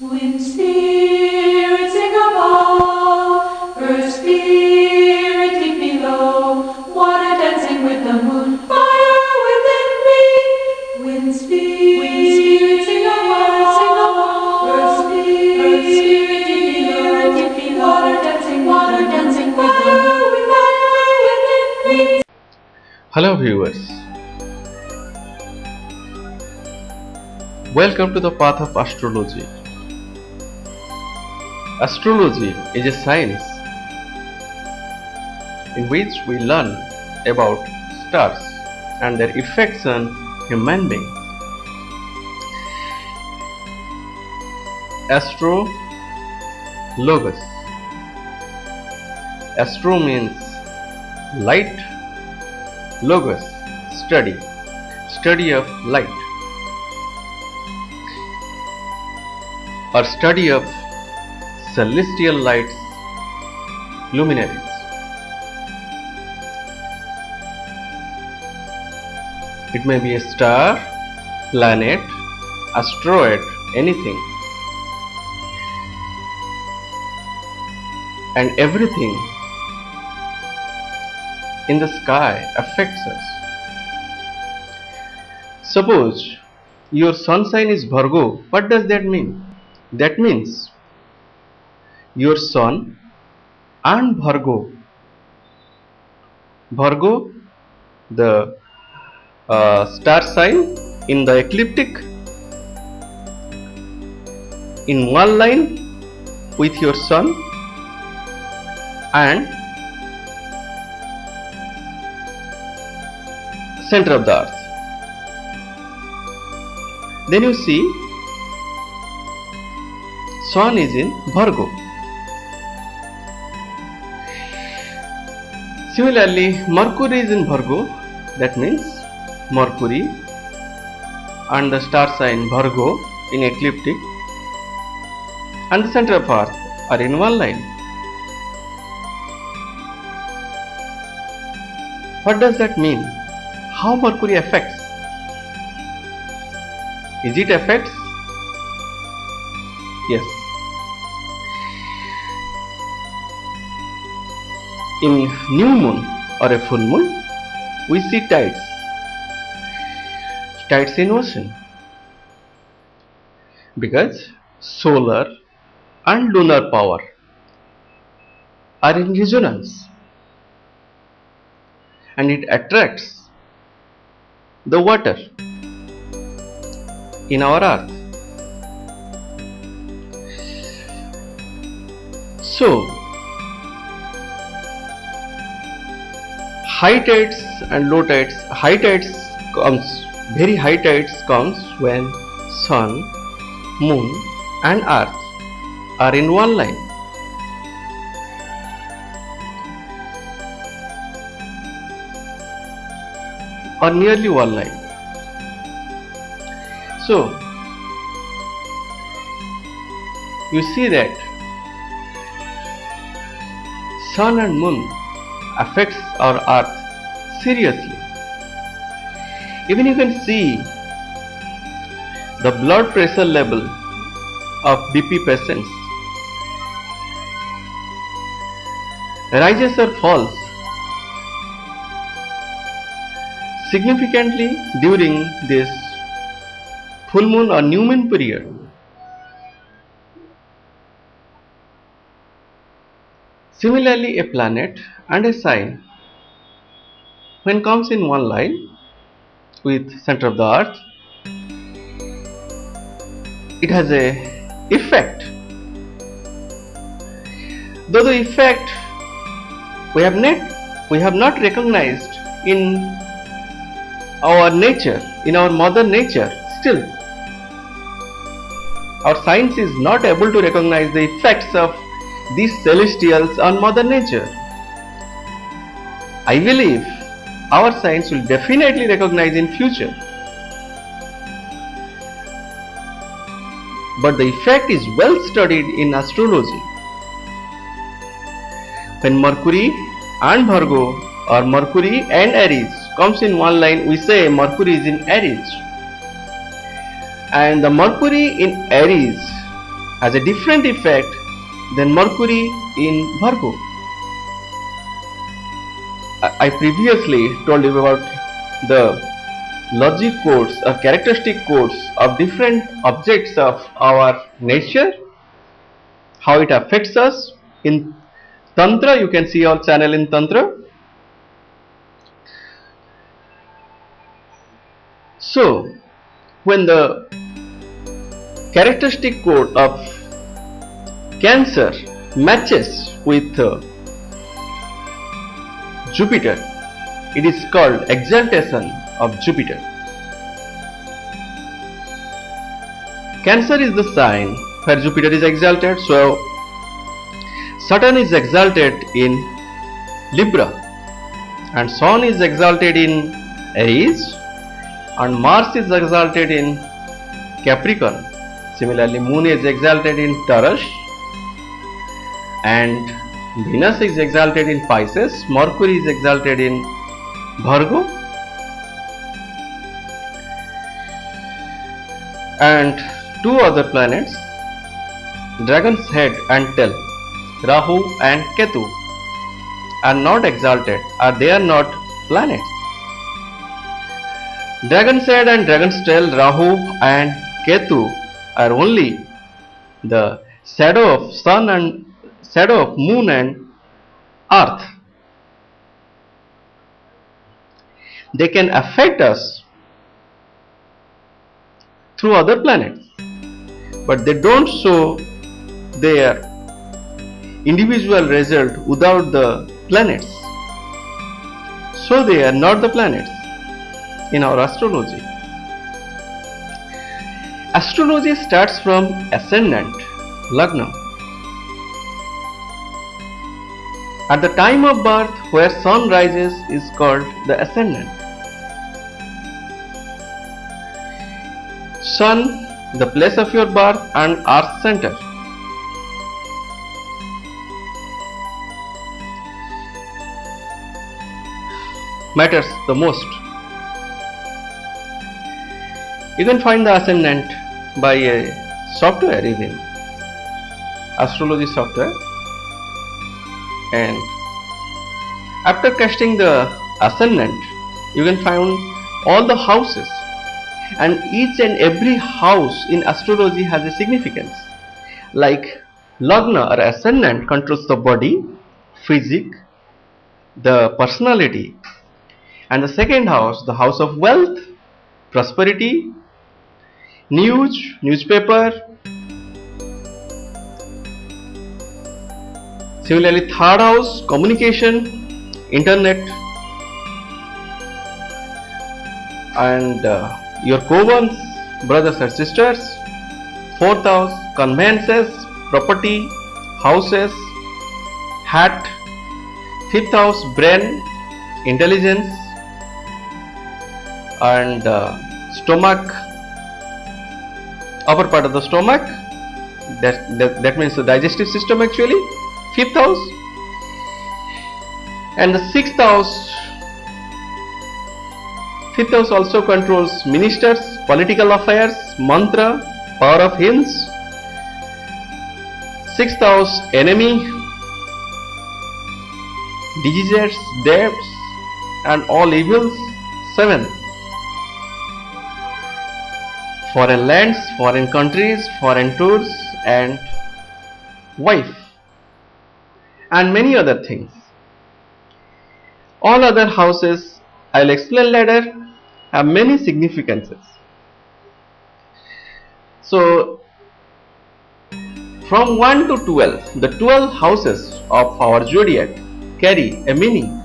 Wind spirit sing above, earth spirit deep below, water dancing with the moon, fire within me. Wind spirit sing above, earth spirit deep below, water dancing with fire within me. Hello viewers, welcome to the path of astrology. Astrology is a science in which we learn about stars and their effects on human beings. Astrologos. Astro means light, logos, study of light, or study of celestial lights, luminaries. It may be a star, planet, asteroid, anything. And everything in the sky affects us. Suppose your sun sign is Virgo, what does that mean? That means your sun and Virgo, the star sign in the ecliptic, in one line with your sun and center of the earth. Then you see sun is in Virgo. Similarly, Mercury is in Virgo. That means Mercury and the star sign Virgo in ecliptic and the center of earth are in one line. What does that mean? How Mercury affects? Is it affects? Yes. In new moon or a full moon, we see tides in ocean, because solar and lunar power are in resonance and it attracts the water in our earth. So high tides and low tides, very high tides comes when sun, moon and earth are in one line. Or nearly one line. So you see that sun and moon affects our earth seriously. Even you can see the blood pressure level of BP patients rises or falls significantly during this full moon or new moon period. Similarly, a planet and a sign, when comes in one line with center of the earth, it has a effect. Though the effect we have not recognized in our nature, in our mother nature, still our science is not able to recognize the effects of these celestials on mother nature. I believe our science will definitely recognize in future. But the effect is well studied in astrology. When Mercury and Virgo or Mercury and Aries comes in one line, we say Mercury is in Aries. And the Mercury in Aries has a different effect than Mercury in Virgo. I previously told you about the logic codes or characteristic codes of different objects of our nature, how it affects us. In Tantra, you can see our channel in Tantra. So, when the characteristic code of Cancer matches with Jupiter, it is called exaltation of Jupiter. Cancer is the sign where Jupiter is exalted, so Saturn is exalted in Libra, and Sun is exalted in Aries, and Mars is exalted in Capricorn. Similarly, Moon is exalted in Taurus, and Venus is exalted in Pisces, Mercury is exalted in Virgo, and two other planets, Dragon's Head and Tail, Rahu and Ketu, are not exalted, or they are not planets. Dragon's Head and Dragon's Tail, Rahu and Ketu are only the shadow of Sun and shadow of Moon and Earth. They can affect us through other planets, but they don't show their individual result without the planets. So they are not the planets in our astrology. Astrology starts from ascendant, Lagna. At the time of birth where sun rises is called the ascendant. Sun, the place of your birth, and earth center. Matters the most. You can find the ascendant by a software, even astrology software, and after casting the ascendant you can find all the houses, and each and every house in astrology has a significance. Like Lagna or ascendant controls the body, physique, the personality, and the second house, the house of wealth, prosperity, news, newspaper. Similarly, third house, communication, internet, and your co-ones, brothers and sisters. Fourth house, conveyances, property, houses, hat. Fifth house, brain, intelligence, and stomach, upper part of the stomach, that means the digestive system actually. Fifth house. And the sixth house, fifth house also controls ministers, political affairs, mantra, power of hymns. Sixth house, enemy, diseases, debts, and all evils. Seventh, foreign lands, foreign countries, foreign tours, and wife, and many other things. All other houses, I will explain later, have many significances. So from 1 to 12, the 12 houses of our zodiac carry a meaning.